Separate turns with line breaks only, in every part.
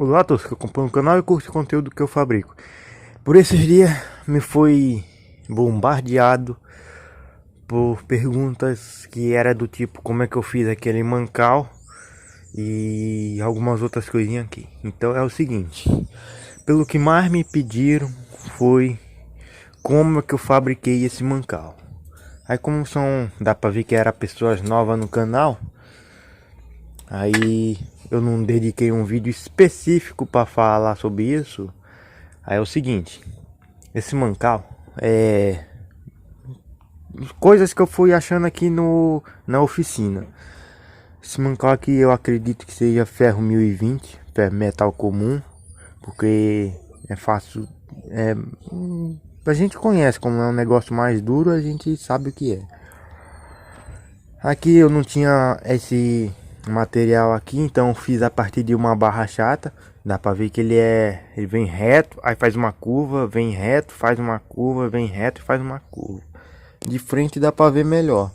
Olá a todos que acompanham o canal e curtem o conteúdo que eu fabrico. Por esses dias me foi bombardeado por perguntas que era do tipo como é que eu fiz aquele mancal e algumas outras coisinhas aqui. Então é o seguinte, pelo que mais me pediram foi como é que eu fabriquei esse mancal. Aí como dá pra ver que era pessoas novas no canal, aí eu não dediquei um vídeo específico para falar sobre isso. Aí é o seguinte, esse mancal é coisas que eu fui achando aqui na oficina. Esse mancal aqui eu acredito que seja ferro 1020, ferro metal comum, porque é fácil, a gente conhece como é um negócio mais duro, a gente sabe o que é. Aqui eu não tinha esse material aqui, então fiz a partir de uma barra chata. Dá pra ver que ele vem reto, aí faz uma curva, vem reto, faz uma curva, vem reto e faz uma curva. De frente dá pra ver melhor.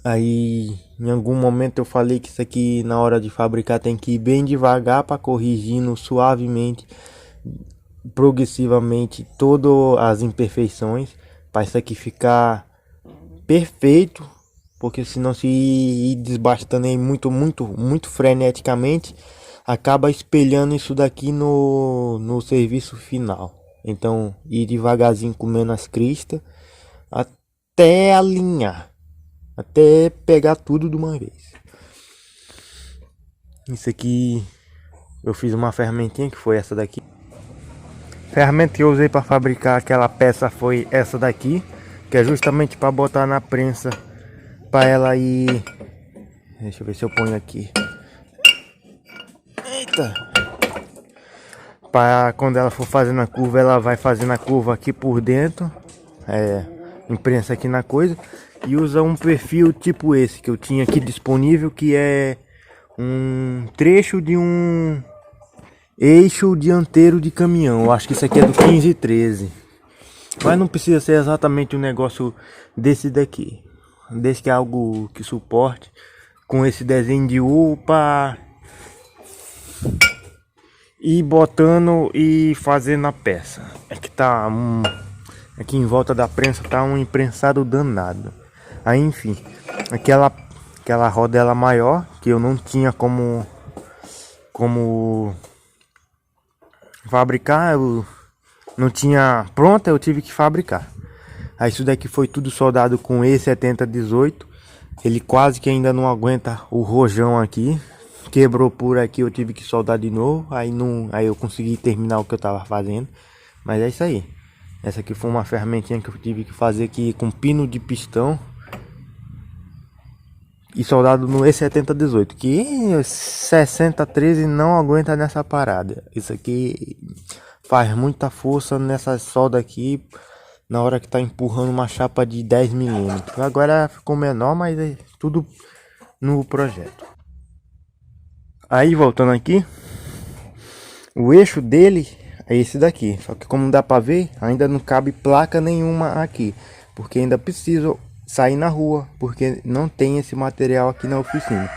Aí em algum momento eu falei que isso aqui na hora de fabricar tem que ir bem devagar para corrigindo suavemente, progressivamente todas as imperfeições, para isso aqui ficar perfeito, porque senão se ir desbastando aí muito freneticamente, acaba espelhando isso daqui no serviço final. Então ir devagarzinho comendo as cristas até alinhar, até pegar tudo de uma vez. Isso aqui eu fiz uma ferramentinha que foi essa daqui. A ferramenta que eu usei para fabricar aquela peça foi essa daqui, que é justamente para botar na prensa, para ela ir. Deixa eu ver se eu ponho aqui. Eita! Para quando ela for fazendo a curva, ela vai fazendo a curva aqui por dentro. Imprensa aqui na coisa. E usa um perfil tipo esse que eu tinha aqui disponível, que é um trecho de um eixo dianteiro de caminhão. Eu acho que isso aqui é do 1513. Mas não precisa ser exatamente um negócio desse daqui. Desde que é algo que suporte com esse desenho de UPA e botando e fazendo a peça. É que tá aqui em volta da prensa tá um imprensado danado. Aí enfim, aquela rodela maior que eu não tinha como fabricar, eu não tinha pronta, eu tive que fabricar. Aí isso daqui foi tudo soldado com E7018. Ele quase que ainda não aguenta o rojão aqui. Quebrou por aqui, eu tive que soldar de novo. Aí eu consegui terminar o que eu tava fazendo. Mas é isso aí. Essa aqui foi uma ferramentinha que eu tive que fazer aqui com pino de pistão e soldado no E7018, que 6013 não aguenta nessa parada. Isso aqui faz muita força nessa solda aqui na hora que tá empurrando uma chapa de 10 milímetros. Agora ficou menor, mas é tudo no projeto. Aí voltando aqui, o eixo dele é esse daqui, só que como dá para ver, ainda não cabe placa nenhuma aqui, porque ainda preciso sair na rua, porque não tem esse material aqui na oficina.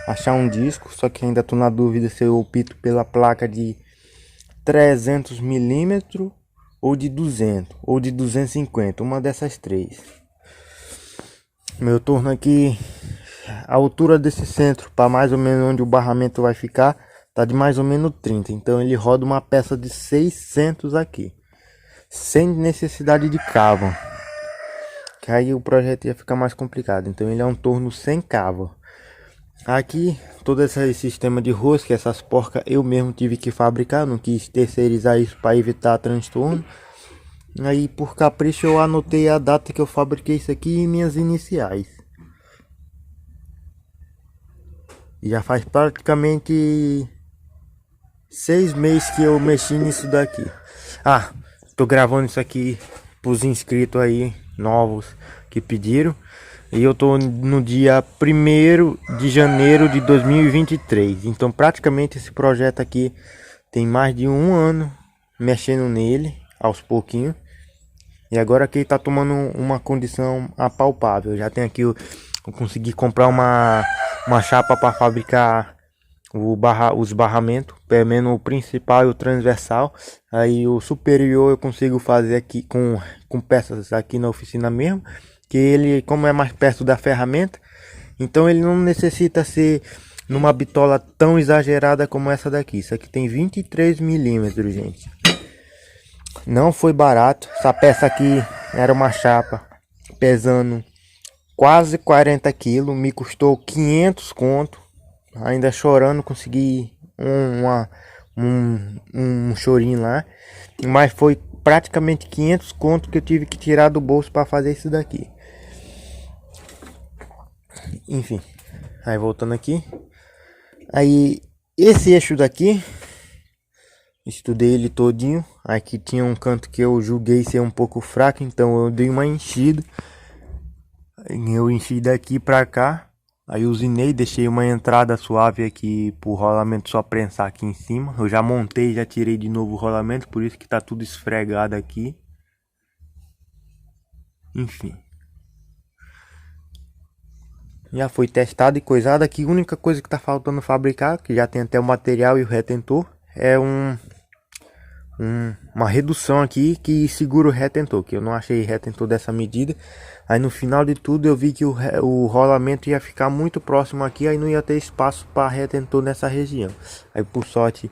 Achar um disco, só que ainda tô na dúvida se eu opto pela placa de 300 milímetros ou de 200 ou de 250, uma dessas três. Meu torno aqui, a altura desse centro para mais ou menos onde o barramento vai ficar, tá de mais ou menos 30. Então ele roda uma peça de 600 aqui, sem necessidade de cabo, que aí o projeto ia ficar mais complicado. Então ele é um torno sem cabo. Aqui todo esse sistema de rosca, essas porcas eu mesmo tive que fabricar, não quis terceirizar isso para evitar transtorno. Aí por capricho eu anotei a data que eu fabriquei isso aqui e minhas iniciais. E já faz praticamente 6 meses que eu mexi nisso daqui. Ah, tô gravando isso aqui pros inscritos aí novos que pediram. E eu tô no dia 1º de janeiro de 2023. Então praticamente esse projeto aqui tem mais de um ano mexendo nele aos pouquinhos. E agora que ele tá tomando uma condição apalpável. Já tem aqui, eu consegui comprar uma chapa para fabricar os barramentos, pelo menos o principal e o transversal. Aí o superior eu consigo fazer aqui com peças aqui na oficina mesmo, que ele, como é mais perto da ferramenta, então ele não necessita ser numa bitola tão exagerada como essa daqui. Isso aqui tem 23 milímetros, gente. Não foi barato. Essa peça aqui era uma chapa pesando quase 40 quilos, me custou 500 conto. Ainda chorando consegui um chorinho lá, mas foi praticamente 500 conto que eu tive que tirar do bolso para fazer isso daqui. Enfim, aí voltando aqui, aí esse eixo daqui estudei ele todinho. Aqui tinha um canto que eu julguei ser um pouco fraco, então eu dei uma enchida. Eu enchi daqui para cá. Aí usinei, deixei uma entrada suave aqui pro rolamento só prensar aqui em cima. Eu já montei, já tirei de novo o rolamento, por isso que tá tudo esfregado aqui. Enfim. Já foi testado e coisado. Aqui a única coisa que tá faltando fabricar, que já tem até o material e o retentor, é uma redução aqui que segura o retentor, que eu não achei retentor dessa medida. Aí no final de tudo eu vi que o rolamento ia ficar muito próximo aqui, aí não ia ter espaço para retentor nessa região. Aí por sorte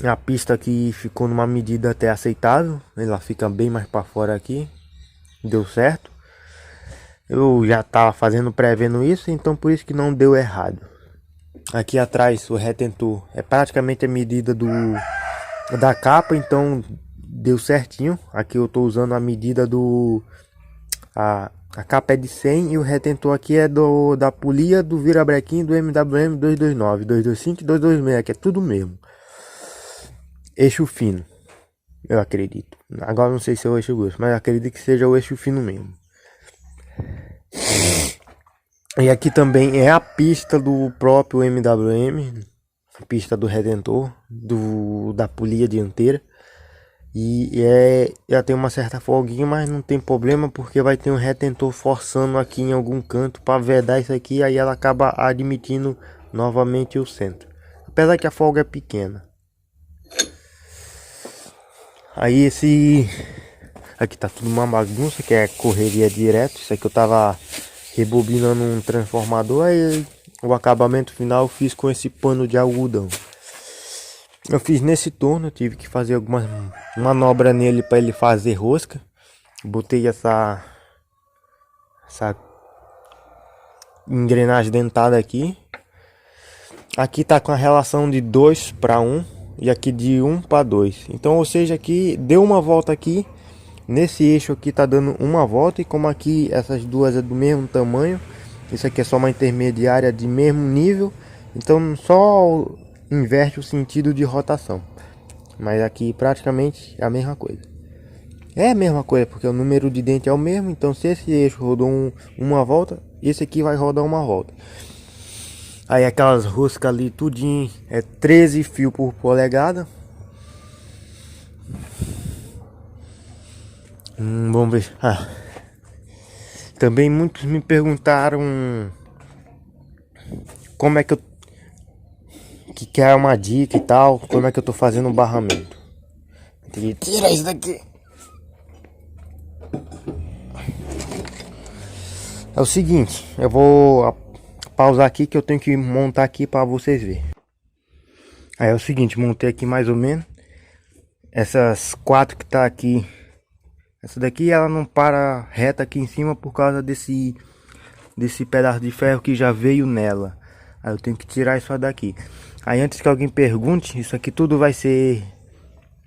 a pista aqui ficou numa medida até aceitável, ela fica bem mais para fora aqui, deu certo. Eu já estava prevendo isso, então por isso que não deu errado. Aqui atrás o retentor é praticamente a medida da capa, então deu certinho. Aqui eu estou usando a medida a capa é de 100 e o retentor aqui é da polia do virabrequim do MWM 229, 225 e 226, que é tudo mesmo. Eixo fino, eu acredito. Agora não sei se é o eixo grosso, mas eu acredito que seja o eixo fino mesmo. E aqui também é a pista do próprio MWM, a pista do retentor, da polia dianteira. E já tem uma certa folguinha, mas não tem problema, porque vai ter um retentor forçando aqui em algum canto para vedar isso aqui, aí ela acaba admitindo novamente o centro. Apesar que a folga é pequena. Aí aqui tá tudo uma bagunça, que é correria direto. Isso aqui eu tava rebobinando um transformador, aí o acabamento final eu fiz com esse pano de algodão. Eu fiz nesse torno, eu tive que fazer algumas manobras nele para ele fazer rosca. Botei essa engrenagem dentada aqui. Aqui tá com a relação de 2 para 1 e aqui de 1 para 2. Então, ou seja, aqui deu uma volta aqui. Nesse eixo aqui tá dando uma volta, e como aqui essas duas é do mesmo tamanho, isso aqui é só uma intermediária de mesmo nível, então só inverte o sentido de rotação. Mas aqui praticamente é a mesma coisa. É a mesma coisa, porque o número de dente é o mesmo, então se esse eixo rodou uma volta, esse aqui vai rodar uma volta. Aí aquelas roscas ali tudinho é 13 fios por polegada. Vamos ver. Também muitos me perguntaram como é que eu quer uma dica e tal, como é que eu tô fazendo o barramento. Tira isso daqui. É o seguinte, eu vou pausar aqui que eu tenho que montar aqui para vocês verem. Aí é o seguinte, montei aqui mais ou menos essas quatro que tá aqui. Essa daqui ela não para reta aqui em cima por causa desse pedaço de ferro que já veio nela. Aí eu tenho que tirar isso daqui. Aí antes que alguém pergunte, isso aqui tudo vai ser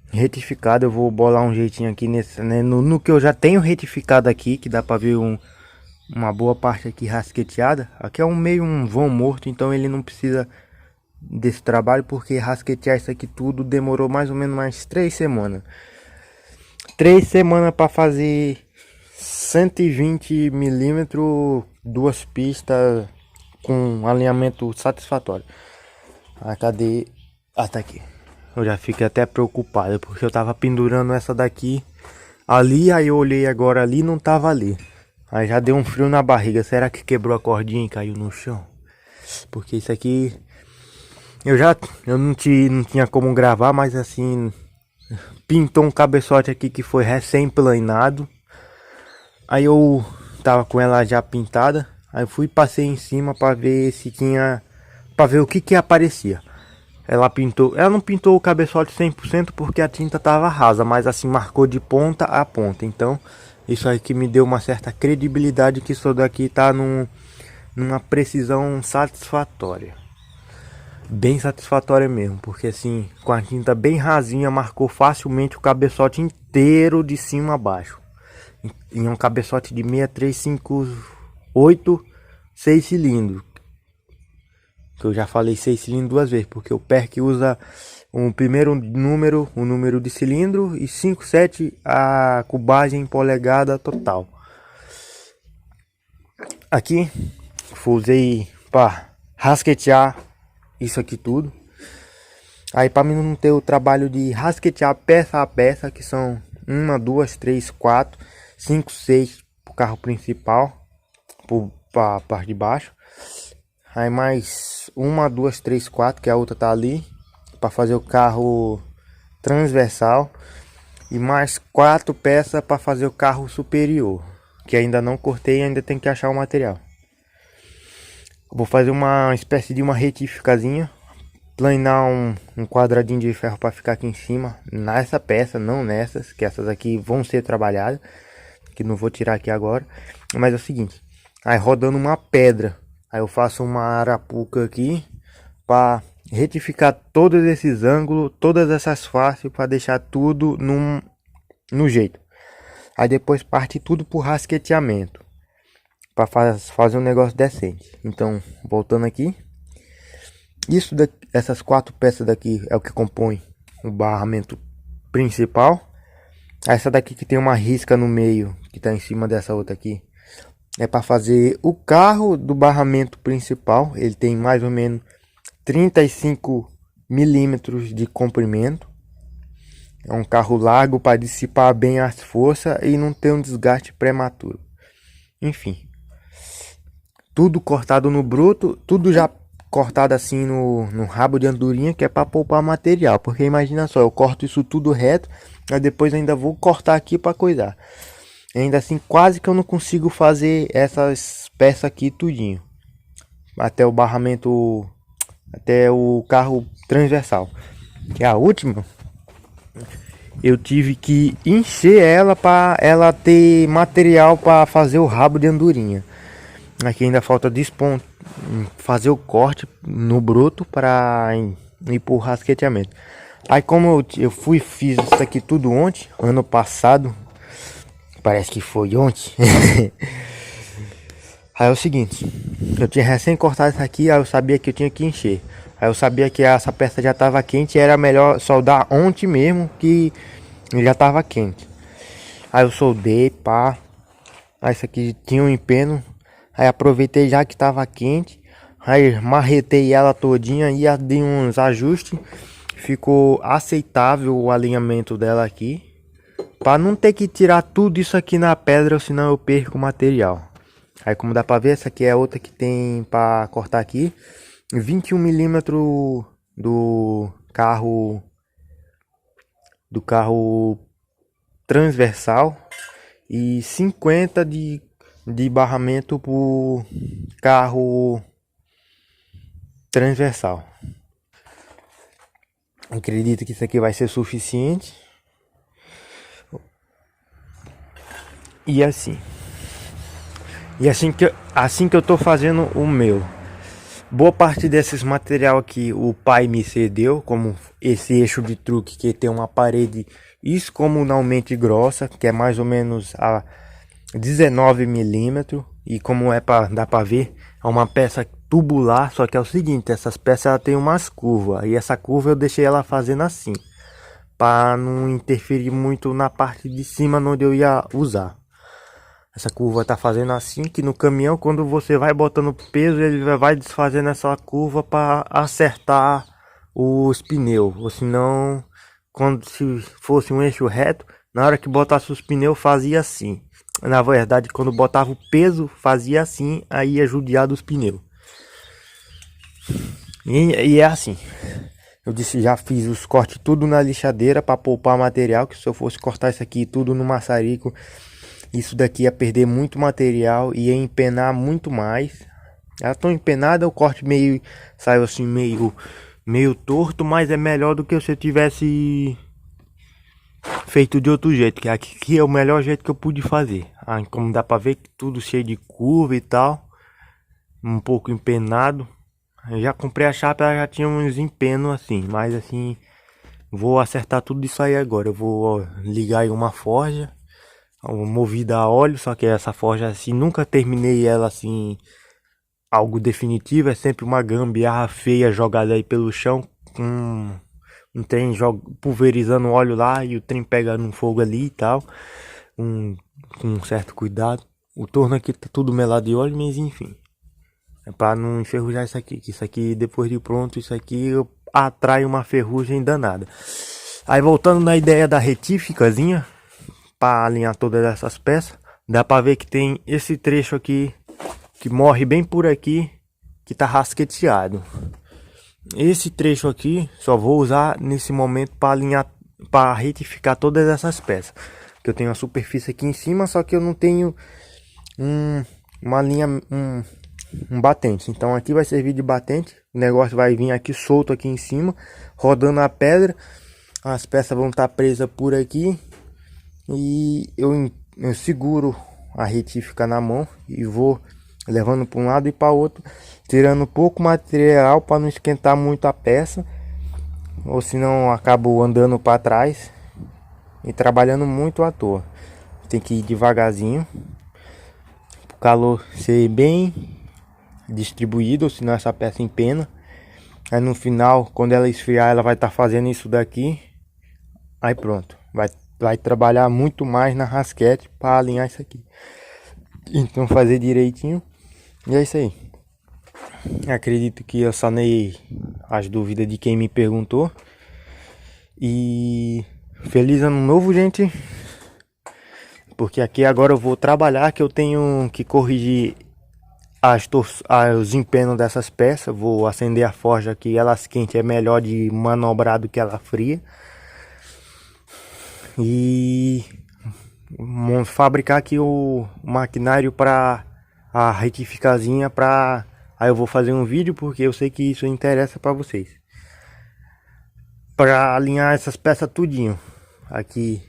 retificado. Eu vou bolar um jeitinho aqui nesse, né, no que eu já tenho retificado aqui, que dá para ver uma boa parte aqui rasqueteada. Aqui é um vão morto, então ele não precisa desse trabalho, porque rasquetear isso aqui tudo demorou mais ou menos mais 3 semanas. 3 semanas para fazer 120 milímetros, duas pistas com alinhamento satisfatório. Cadê? Tá aqui. Eu já fiquei até preocupado, porque eu tava pendurando essa daqui ali, aí eu olhei agora ali, não tava ali. Aí já deu um frio na barriga. Será que quebrou a cordinha e caiu no chão? Porque isso aqui eu não tinha como gravar, mas assim, pintou um cabeçote aqui que foi recém-planado. Aí eu tava com ela já pintada, aí eu fui passei em cima para ver se tinha, para ver o que aparecia. Ela não pintou o cabeçote 100% porque a tinta tava rasa, mas assim marcou de ponta a ponta. Então, isso aí que me deu uma certa credibilidade que isso daqui tá numa precisão satisfatória. Bem satisfatória mesmo, porque assim, com a tinta bem rasinha, marcou facilmente o cabeçote inteiro de cima a baixo. Em um cabeçote de 6358 6 cilindros. Que eu já falei 6 cilindros duas vezes, porque o PERC usa o primeiro número, o número de cilindro, e 57 a cubagem em polegada total. Aqui usei para rasquetear isso aqui tudo. Aí para mim não ter o trabalho de rasquetear peça a peça, que são 1, 2, 3, 4, 5, 6 para o carro principal, para a parte de baixo. Aí mais 1, 2, 3, 4, que a outra tá ali, para fazer o carro transversal. E mais 4 peças para fazer o carro superior, que ainda não cortei, ainda tem que achar o material. Vou fazer uma espécie de uma retificazinha, planar um quadradinho de ferro para ficar aqui em cima, nessa peça, não nessas, que essas aqui vão ser trabalhadas, que não vou tirar aqui agora. Mas é o seguinte, aí rodando uma pedra, aí eu faço uma arapuca aqui para retificar todos esses ângulos, todas essas faces, para deixar tudo no jeito. Aí depois parte tudo pro rasqueteamento, para fazer um negócio decente. Então, voltando aqui, isso daqui, essas 4 peças daqui é o que compõe o barramento principal. Essa daqui que tem uma risca no meio, que está em cima dessa outra aqui, é para fazer o carro do barramento principal. Ele tem mais ou menos 35 milímetros de comprimento. É um carro largo para dissipar bem as forças e não ter um desgaste prematuro. Enfim, tudo cortado no bruto, tudo já cortado assim no rabo de andorinha, que é para poupar material. Porque imagina só, eu corto isso tudo reto, aí depois ainda vou cortar aqui para coisar. Ainda assim, quase que eu não consigo fazer essas peças aqui tudinho, até o barramento, até o carro transversal, que é a última. Eu tive que encher ela para ela ter material para fazer o rabo de andorinha. Aqui ainda falta fazer o corte no bruto para ir pro rasqueteamento. Aí como eu fiz isso aqui tudo ontem, ano passado, parece que foi ontem. Aí é o seguinte, eu tinha recém cortado isso aqui, aí eu sabia que eu tinha que encher. Aí eu sabia que essa peça já estava quente e era melhor soldar ontem mesmo, que já estava quente. Aí eu soldei, pá. Aí isso aqui tinha um empeno. Aí aproveitei já que estava quente. Aí marretei ela todinha e dei uns ajustes. Ficou aceitável o alinhamento dela aqui, para não ter que tirar tudo isso aqui na pedra, senão eu perco o material. Aí como dá para ver, essa aqui é a outra que tem para cortar aqui. 21 milímetros do carro transversal e 50 de barramento pro carro transversal. Acredito que isso aqui vai ser suficiente. E assim que eu tô fazendo o meu. Boa parte desses material aqui o pai me cedeu, como esse eixo de truque que tem uma parede excomunalmente grossa, que é mais ou menos a 19 milímetros, e como dá para ver, é uma peça tubular, só que é o seguinte, essas peças ela tem umas curvas, e essa curva eu deixei ela fazendo assim, para não interferir muito na parte de cima onde eu ia usar. Essa curva tá fazendo assim, que no caminhão, quando você vai botando peso, ele vai desfazendo essa curva para acertar os pneus. Ou senão, se fosse um eixo reto, na hora que botasse os pneus fazia assim. Na verdade, quando botava o peso fazia assim, aí ia judiar dos pneus. E é assim. Eu disse, já fiz os cortes tudo na lixadeira para poupar material, que se eu fosse cortar isso aqui tudo no maçarico, isso daqui ia perder muito material, ia empenar muito mais. Ela tão empenada, o corte meio saiu assim meio torto, mas é melhor do que se eu tivesse feito de outro jeito, que aqui é o melhor jeito que eu pude fazer. Ah, como dá para ver, tudo cheio de curva e tal, um pouco empenado. Eu já comprei a chapa, ela já tinha uns empenos assim, mas assim, vou acertar tudo isso aí agora. Eu vou ligar aí uma forja, movida a óleo, só que essa forja assim, nunca terminei ela assim, algo definitivo, é sempre uma gambiarra feia jogada aí pelo chão, com um trem pulverizando óleo lá e o trem pegando um fogo ali e tal, com um certo cuidado. O torno aqui tá tudo melado de óleo, mas enfim. É para não enferrujar isso aqui, que isso aqui depois de pronto, isso aqui atrai uma ferrugem danada. Aí voltando na ideia da retíficazinha, para alinhar todas essas peças, dá para ver que tem esse trecho aqui que morre bem por aqui, que tá rasqueteado. Esse trecho aqui só vou usar nesse momento para alinhar, para retificar todas essas peças. Que eu tenho a superfície aqui em cima, só que eu não tenho uma linha, um batente. Então aqui vai servir de batente. O negócio vai vir aqui solto aqui em cima, rodando a pedra. As peças vão estar presas por aqui e eu seguro a retífica na mão e vou levando para um lado e para outro, tirando pouco material para não esquentar muito a peça, ou senão acabo andando para trás e trabalhando muito à toa. Tem que ir devagarzinho, o calor ser bem distribuído, senão essa peça empena. Aí no final, quando ela esfriar, ela vai estar fazendo isso daqui. Aí pronto, vai trabalhar muito mais na rasquete para alinhar isso aqui. Então fazer direitinho. E é isso aí. Acredito que eu sanei as dúvidas de quem me perguntou. E feliz ano novo, gente. Porque aqui agora eu vou trabalhar, que eu tenho que corrigir os empenos dessas peças. Vou acender a forja aqui, elas quentes é melhor de manobrar do que ela fria. E fabricar aqui o maquinário para a retificazinha, para aí eu vou fazer um vídeo porque eu sei que isso interessa para vocês, para alinhar essas peças tudinho. Aqui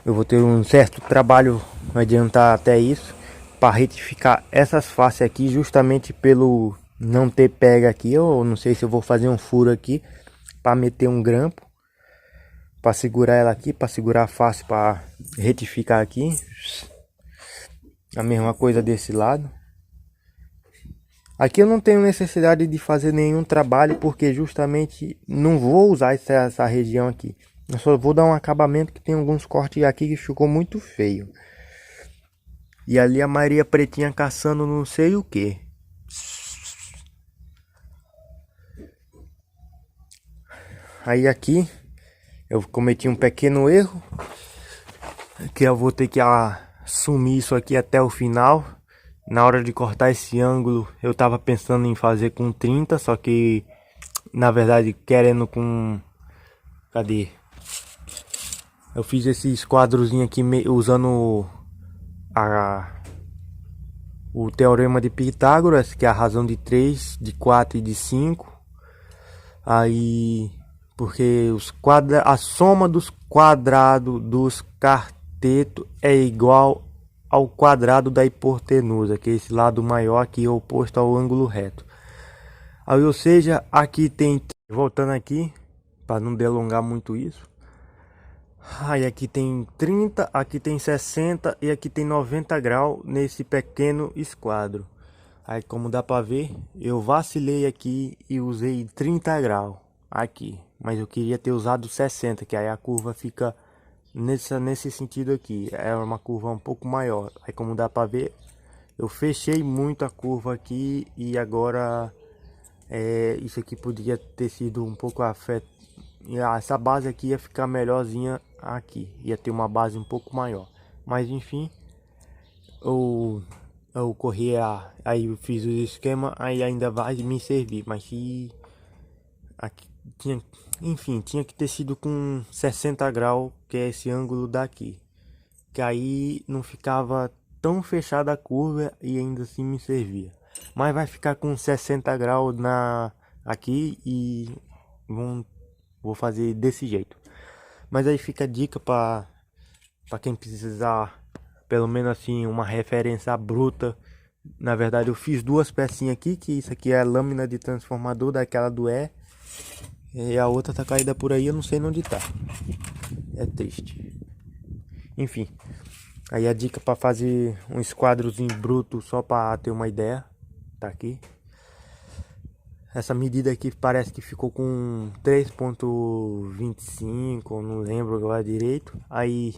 eu vou ter um certo trabalho, vai adiantar até isso, para retificar essas faces aqui, justamente pelo não ter pega aqui. Eu não sei se eu vou fazer um furo aqui para meter um grampo para segurar ela aqui, para segurar a face, para retificar aqui. A mesma coisa desse lado. Aqui eu não tenho necessidade de fazer nenhum trabalho, porque justamente não vou usar essa região aqui. Eu só vou dar um acabamento, que tem alguns cortes aqui que ficou muito feio. E ali a Maria Pretinha caçando não sei o que. Aí aqui eu cometi um pequeno erro, que eu vou ter que assumir isso aqui até o final. Na hora de cortar esse ângulo, eu tava pensando em fazer com 30, só que na verdade querendo com... Cadê? Eu fiz esses quadrozinhos aqui usando o teorema de Pitágoras, que é a razão de 3, de 4 e de 5. Aí, porque a soma dos quadrados dos catetos é igual ao quadrado da hipotenusa, que é esse lado maior aqui oposto ao ângulo reto. Aí, ou seja, aqui tem, voltando aqui, para não delongar muito isso. Aí aqui tem 30, aqui tem 60 e aqui tem 90 graus nesse pequeno esquadro. Aí como dá para ver, eu vacilei aqui e usei 30 graus aqui. Mas eu queria ter usado 60, que aí a curva fica nesse sentido aqui. É uma curva um pouco maior. Aí como dá para ver, eu fechei muito a curva aqui e agora isso aqui podia ter sido um pouco afetado. Essa base aqui ia ficar melhorzinha aqui. Ia ter uma base um pouco maior. Mas enfim, eu corri aí eu fiz o esquema, aí ainda vai me servir, mas se aqui tinha, enfim, tinha que ter sido com 60 graus, que é esse ângulo daqui, que aí não ficava tão fechada a curva e ainda assim me servia. Mas vai ficar com 60 graus aqui e vou fazer desse jeito. Mas aí fica a dica para quem precisar, pelo menos assim, uma referência bruta. Na verdade eu fiz duas pecinhas aqui, que isso aqui é a lâmina de transformador daquela do e a outra tá caída por aí, eu não sei onde tá. É triste. Enfim, aí a dica para fazer um esquadrozinho bruto, só para ter uma ideia, tá aqui. Essa medida aqui parece que ficou com 3,25, não lembro agora direito. Aí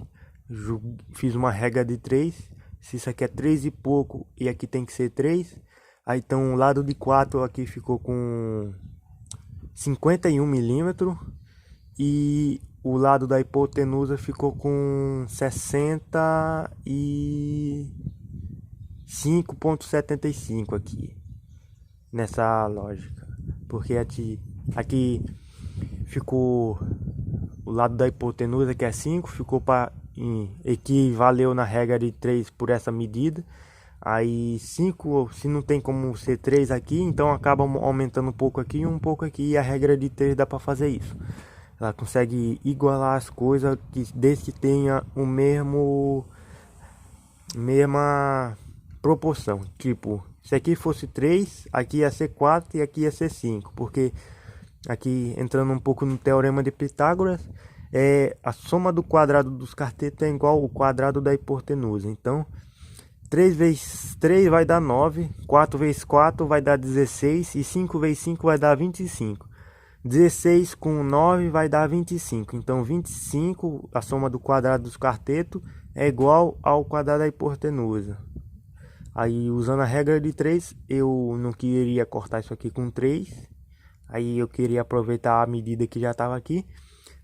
fiz uma regra de 3. Se isso aqui é 3 e pouco e aqui tem que ser 3. Aí então o lado de 4 aqui ficou com 51 milímetros. E o lado da hipotenusa ficou com 65,75 aqui. Nessa lógica. Porque aqui ficou o lado da hipotenusa, que é 5, ficou para equivaleu na regra de 3 por essa medida. Aí 5, se não tem como ser 3 aqui, então acaba aumentando um pouco aqui e um pouco aqui. E a regra de 3 dá para fazer isso. Ela consegue igualar as coisas desde que tenha o mesma proporção. Tipo, se aqui fosse 3, aqui ia ser 4 e aqui ia ser 5. Porque aqui, entrando um pouco no teorema de Pitágoras, a soma do quadrado dos catetos é igual ao quadrado da hipotenusa. Então, 3 vezes 3 vai dar 9, 4 vezes 4 vai dar 16 e 5 vezes 5 vai dar 25. 16 com 9 vai dar 25. Então, 25, a soma do quadrado dos catetos, é igual ao quadrado da hipotenusa. Aí, usando a regra de 3, eu não queria cortar isso aqui com 3. Aí, eu queria aproveitar a medida que já estava aqui.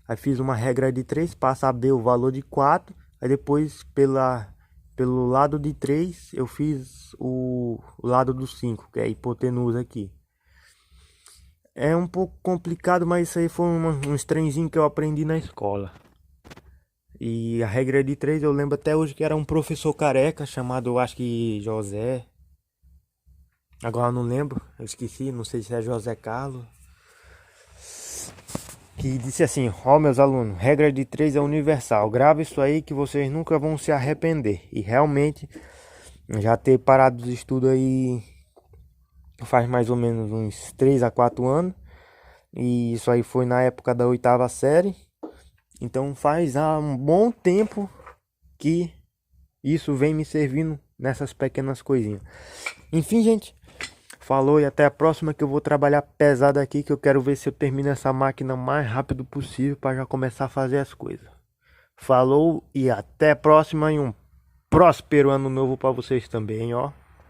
Aí, fiz uma regra de 3 para saber o valor de 4. Aí, depois, pelo lado de 3, eu fiz o lado do 5, que é a hipotenusa aqui. É um pouco complicado, mas isso aí foi uns trenzinhos que eu aprendi na escola. E a regra de 3 eu lembro até hoje que era um professor careca chamado, eu acho que José. Agora eu não lembro, eu esqueci, não sei se é José Carlos. Que disse assim: ó, meus alunos, regra de 3 é universal. Grave isso aí que vocês nunca vão se arrepender. E realmente, já ter parado os estudos aí faz mais ou menos uns 3 a 4 anos. E isso aí foi na época da 8ª série. Então faz há um bom tempo que isso vem me servindo nessas pequenas coisinhas. Enfim, gente, falou e até a próxima, que eu vou trabalhar pesado aqui, que eu quero ver se eu termino essa máquina o mais rápido possível para já começar a fazer as coisas. Falou e até a próxima, e um próspero ano novo para vocês também, ó.